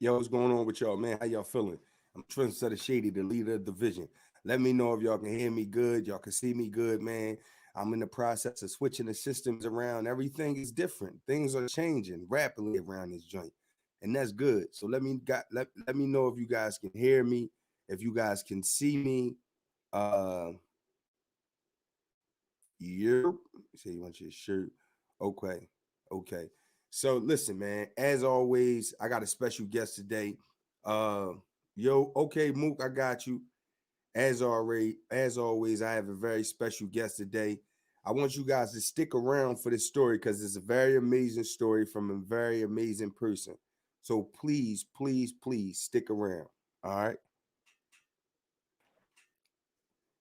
Yo, what's going on with y'all, man? How y'all feeling? I'm Trendsetter Shady, the leader of the division. Let me know if y'all can hear me good. Y'all can see me good, man. I'm in the process of switching the systems around. Everything is different. Things are changing rapidly around this joint, and that's good. So let me know if you guys can hear me, if you guys can see me. You say you want your shirt. Okay. Okay. So listen, man, as always, I got a special guest today. Uh okay, Mook, I got you. As always, I have a very special guest today. I want you guys to stick around for this story because it's a very amazing story from a very amazing person. So please, please, please stick around. All right.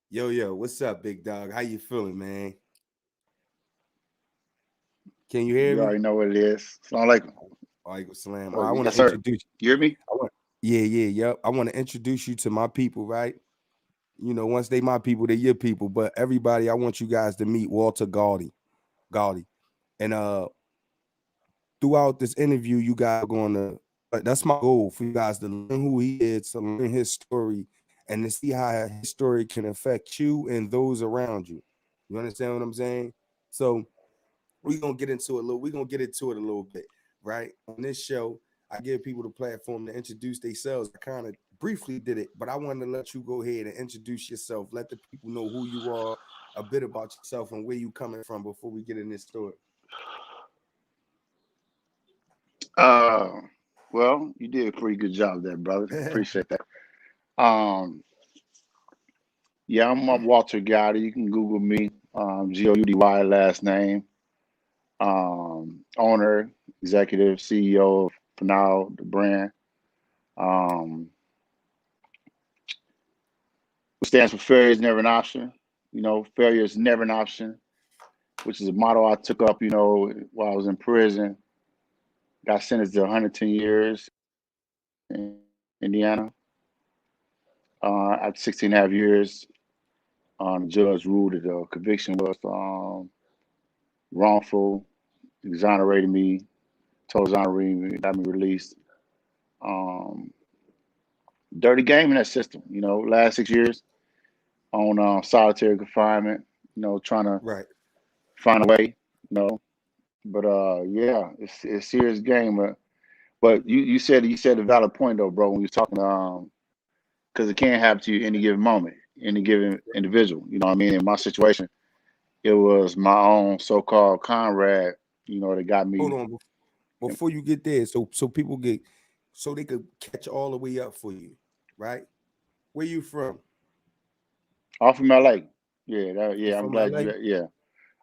Yo, what's up, big dog? How you feeling, man? Can you hear You me? already know what it is. Sound like, Alaikum salam. I want to yes, sir. introduce. You hear me? I want, yep. I want to introduce you to my people, right? Once they my people, they your people. But everybody, I want you guys to meet Walter Gaudy, and throughout this interview, you guys are going to. That's my goal for you guys to learn who he is, to learn his story, and to see how his story can affect you and those around you. You understand what I'm saying? So we're gonna get into it a little bit, right? On this show, I give people the platform to introduce themselves. I kind of briefly did it, but I wanted to let you go ahead and introduce yourself. Let the people know who you are, a bit about yourself and where you coming from before we get in this story. Uh, well, you did a pretty good job there, brother. Appreciate that. Um, yeah, I'm Walter Gotti. You can Google me. Goudy last name. Owner, executive, CEO of Fanal, the brand. Um, which stands for failure is never an option. Failure is never an option, which is a motto I took up, while I was in prison. Got sentenced to 110 years in Indiana. After 16 and a half years, the judge ruled that the conviction was wrongful, exonerated me, told exonerated me, got me released. Um, Dirty game in that system, last 6 years on solitary confinement, trying to Right. find a way, you know. But yeah, it's serious game. But you said a valid point though, bro, when you was talking because it can happen to you any given moment, any given individual. You know what I mean? In my situation, it was my own so-called comrade, that got Hold me on before you get there, so people get so they could catch all the way up for you, right? Where you from? off from LA. Yeah, You yeah, I'm from glad LA? you yeah.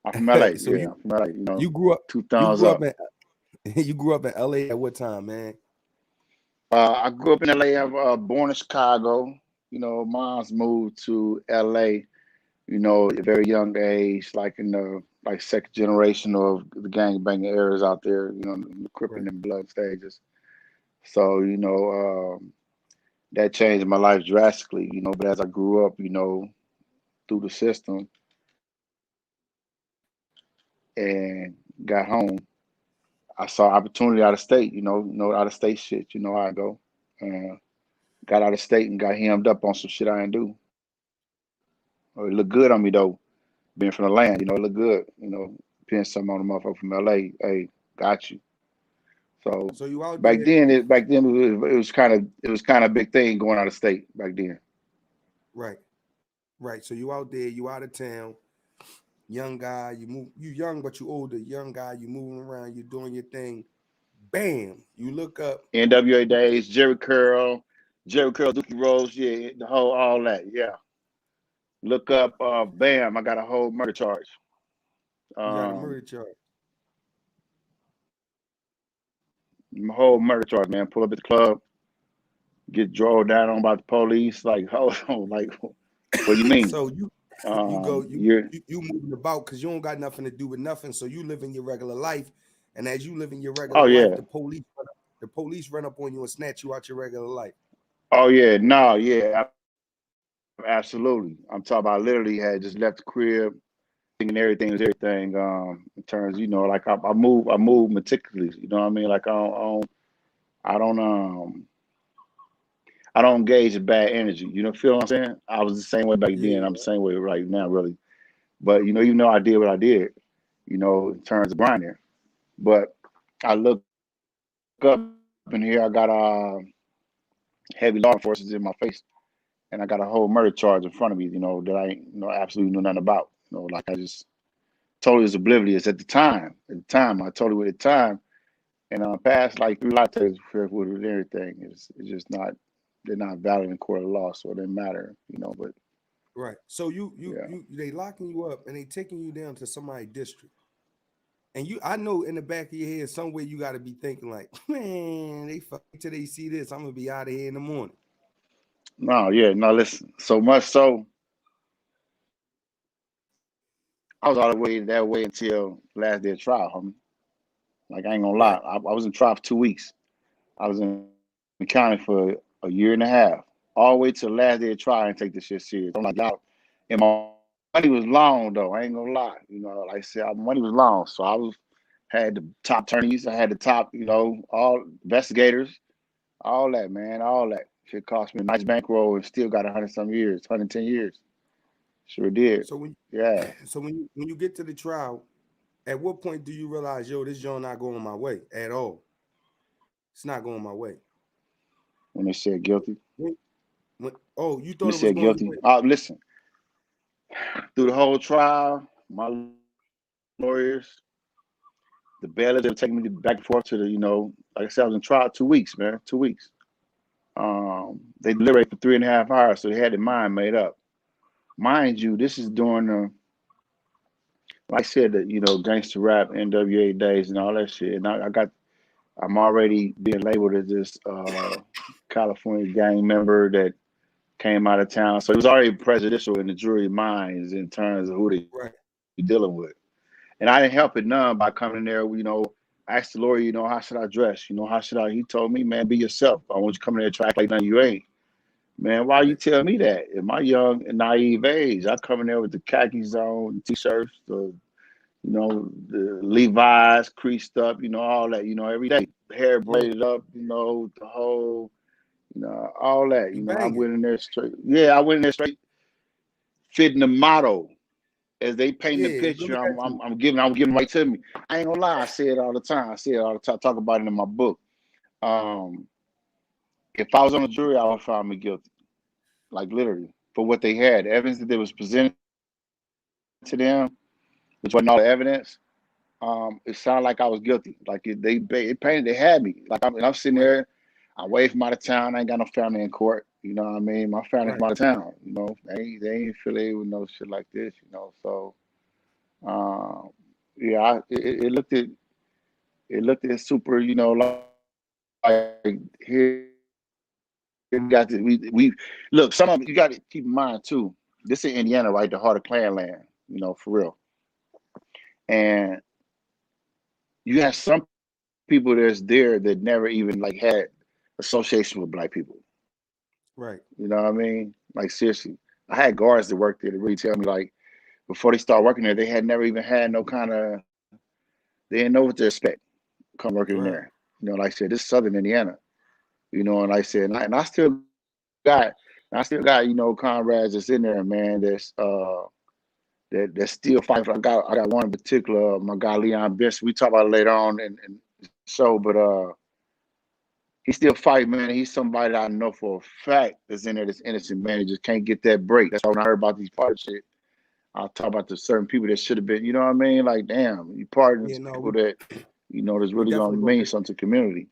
I'm from LA. So Yeah, I'm from LA, you grew up two you thumbs grew up up. in you grew up in LA at what time, man? I grew up in LA. I was born in Chicago. Mom's moved to LA, at a very young age, like in the like second generation of the gang banging eras out there, the cripping Right. and blood stages. So, that changed my life drastically, but as I grew up, through the system and got home, I saw opportunity out of state, out of state shit, you know how I go. And got out of state and got hemmed up on some shit I didn't do. It looked good on me though, being from the land, it looked good, being something on the motherfucker from LA. Hey, got you. So So you out back there, then, it was kind of a big thing going out of state back then. right? Right. So you out there, you out of town, young guy, you young but you older, young guy, you moving around, you doing your thing. Bam, you look up. NWA days, Jerry Curl, Dookie Rose, yeah, the whole all that, yeah. Look up, bam, I got a whole murder charge. You got a murder Um, charge. my whole murder charge, man. Pull up at the club, get drove down on by the police. Like, hold on, like, what do you mean? So you go You're, you moving about because you don't got nothing to do with nothing. So you living your regular life, and as you live in your oh regular life, yeah, the police run up on you and snatch you out your regular life. oh yeah, no, yeah, absolutely. I'm talking about literally had just left the crib, thinking everything. In terms, like I move meticulously. You know what I mean? Like I don't I don't engage in bad energy. You know, feel what I'm saying? I was the same way back then. I'm the Yeah, same way right now, really. But you know, even though I did what I did, you know, in terms of grinding, but I look up and here I got heavy law enforcement in my face, and I got a whole murder charge in front of me. You know that I ain't, you know, absolutely knew nothing about. You know, like I just totally was oblivious at the time. At the time, I totally was at the time, and past like 3 life with everything. It's just not. They're not valid in court of law, so it didn't matter. You know, but right. So you yeah. you they locking you up and they taking you down to somebody's district. And I know in the back of your head somewhere you got to be thinking like, man, they fuck till they see this. I'm gonna be out of here in the morning. No, yeah, no. Listen, so much so, I was all the way that way until last day of trial, homie. Like I ain't gonna lie, Right. I was in trial for 2 weeks. I was in county for a year and a half, all the way to the last day of trial and take this shit serious. I'm like, y'all, and my money was long though. I ain't gonna lie. You know, like I said, my money was long, so I was had the top attorneys, I had the top, you know, all investigators, all that, man, all that. Shit cost me a nice bankroll and still got 100 some years, 110 years. Sure did. So when Yeah. when you get to the trial, at what point do you realize, yo, this joint not going my way at all? It's not going my way. When they said guilty, When, oh, you when they thought it was said going your guilty. way. Listen, through the whole trial, my lawyers, the bailiffs, they were taking me back and forth to the, you know, like I said, I was in trial 2 weeks, man, 2 weeks. They deliberated for 3.5 hours, so they had their mind made up. Mind you, this is during the, like I said, the, you know, gangster rap, NWA days and all that shit. And I'm already being labeled as this California gang member that came out of town. So it was already prejudicial in the jury minds in terms of who they Right. dealing with. And I didn't help it none by coming in there, you know, I asked the lawyer, you know, how should I dress? You know, how should I? He told me, man, be yourself. I want you to come in there and try to act like nothing you ain't. Man, why you Right. tell me that? In my young and naive age, I come in there with the khakis on, the t-shirts, the, you know, the Levi's creased up, you know, all that, you know, every day. Hair Yeah. braided up, you know, the whole, you know, all that. You You know, I banging. went in there straight. Yeah, I went in there straight fitting the motto. As they paint the Yeah. picture, Look at you. I'm giving right to me. I ain't gonna lie, I say it all the time. I say it all the time. Talk about it in my book. Um, if I was on the jury, I would find me guilty, like literally, for what they had. The evidence that was presented to them, which wasn't all the evidence. It sounded like I was guilty. Like it painted, they had me. Like I'm sitting there, Right. I'm away from out of town. I ain't got no family in court. You know what I mean? My family from Right. out of town. You know, they ain't affiliated with no shit like this. You know, so yeah, it looked at super. You know, like here we got this. We look. Some of you got to keep in mind too. This is Indiana, right? The heart of Clan land. You know, for real. And you have some people that's there that never even like had association with black people. Right. You know what I mean? Like seriously, I had guards that worked there to really tell me like before they start working there, they had never even had no kind of they didn't know what to expect come working in there. Right. You know, like I said, this is Southern Indiana. You know, and like I said, I still got, you know, comrades that's in there, man. That still fighting. I got one in particular, my guy Leon Benson. We talk about it later on in the show, but he still fight, man. He's somebody that I know for a fact that's in there that's innocent, man. He just can't get that break. That's why when I heard about these part shit, I'll talk about the certain people that should have been, you know what I mean? Like, damn, you pardon Yeah. No, people that, you know, that's we really gonna definitely gonna mean touch. something to the community.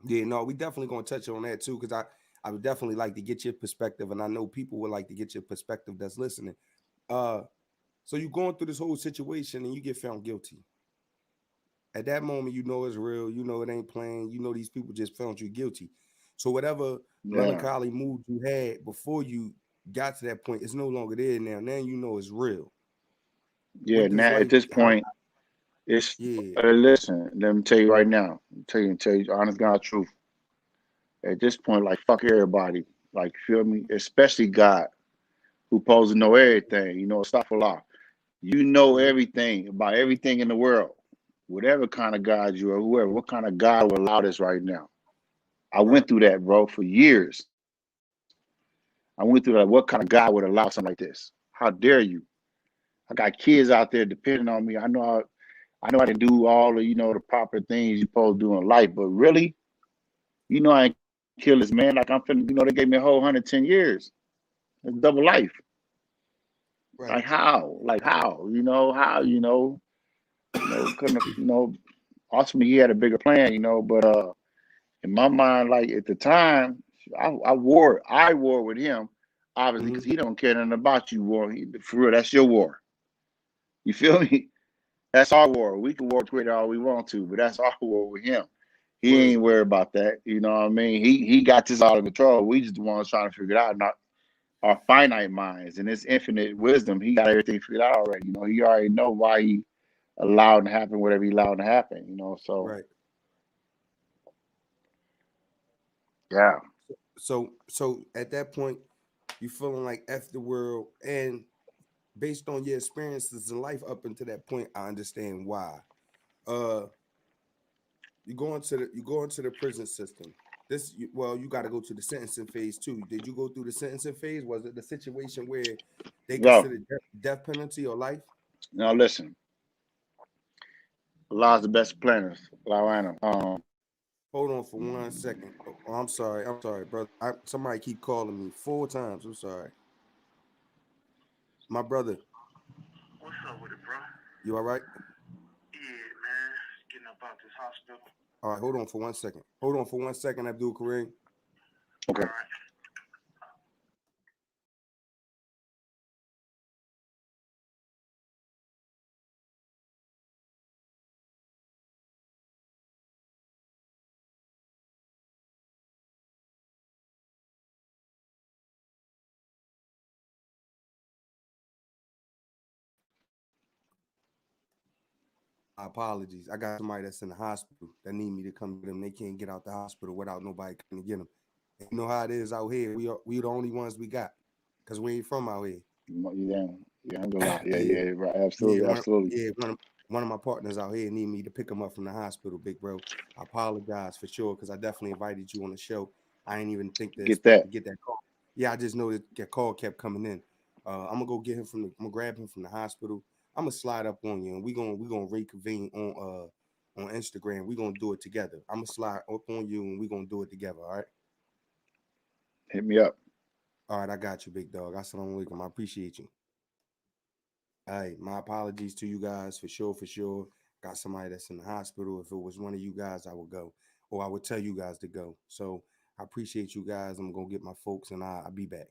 Yeah. No, we definitely gonna touch on that too, because I would definitely like to get your perspective, and I know people would like to get your perspective that's listening. Uh, so you going through this whole situation and you get found guilty. At that moment, you know it's real. You know it ain't playing. You know these people just found you guilty. So whatever Yeah. melancholy mood you had before you got to that point, it's no longer there now. Now you know it's real. Yeah. What does Now at life? this How? point, it's Yeah. listen, let me tell you right now. Tell you honest God truth. At this point, like fuck everybody. Like feel me? Especially God, who supposed to know everything, you know, astaghfirullah. You know Hmm. everything about everything in the world. Whatever kind of God you are, whoever, what kind of God will allow this right now? I Right. went through that, bro, for years. I went through that. What kind of guy would allow something like this? How dare you? I got kids out there depending on me. I know I didn't do all the, the proper things you're supposed to do in life, but really, I ain't kill this man. Like I'm finna, they gave me a whole 110 years. It's double life. Right. Like how? Like how? How, couldn't have, ultimately he had a bigger plan, but in my mind, like at the time, I war with him, obviously, because he don't care nothing about you, war. For real, that's your war. You feel me? That's our war. We can war Twitter all we want to, but that's our war with him. He ain't worried about that. You know what I mean? He got this out of control. We just the ones trying to figure it out. Not our finite minds and his infinite wisdom. He got everything figured out already. He already know why he allowed to happen, whatever he allowed to happen. So Right. yeah. So at that point, you feeling like F the world, and based on your experiences in life up until that point, I understand why. You go into the prison system. You got to go to the sentencing phase too. Did you go through the sentencing phase? Was it the situation where they Yo, considered death penalty or life? now listen. Allah's the best planners. Lawano. Hold on for 1 second. Oh, I'm sorry, brother. Somebody keep calling me 4 times. I'm sorry, my brother. What's up with it, bro? You all right? Yeah, man. Getting up out this hospital. All right, hold on for 1 second. Hold on for 1 second, Abdul Kareem. Okay. All right. My apologies. I got somebody that's in the hospital that need me to come get them. They can't get out the hospital without nobody coming to get them. And you know how it is out here. We the only ones we got because we ain't from out here. Yeah, I'm gonna lie. Yeah, Yeah, right. yeah. Absolutely. One of my partners out here need me to pick him up from the hospital, big bro. I apologize for sure because I definitely invited you on the show. I ain't even think to Get expect to that. get that call. Yeah, I just know that the call kept coming in. I'm gonna go get him I'm gonna grab him from the hospital. I'm gonna slide up on you, and we gonna reconvene on Instagram. We gonna do it together. I'm gonna slide up on you, and we gonna do it together. All right. Hit me up. All right, I got you, big dog. Assalamu alaikum. I appreciate you. All right, my apologies to you guys for sure, for sure. Got somebody that's in the hospital. If it was one of you guys, I would go, or I would tell you guys to go. So I appreciate you guys. I'm gonna get my folks, and I'll be back.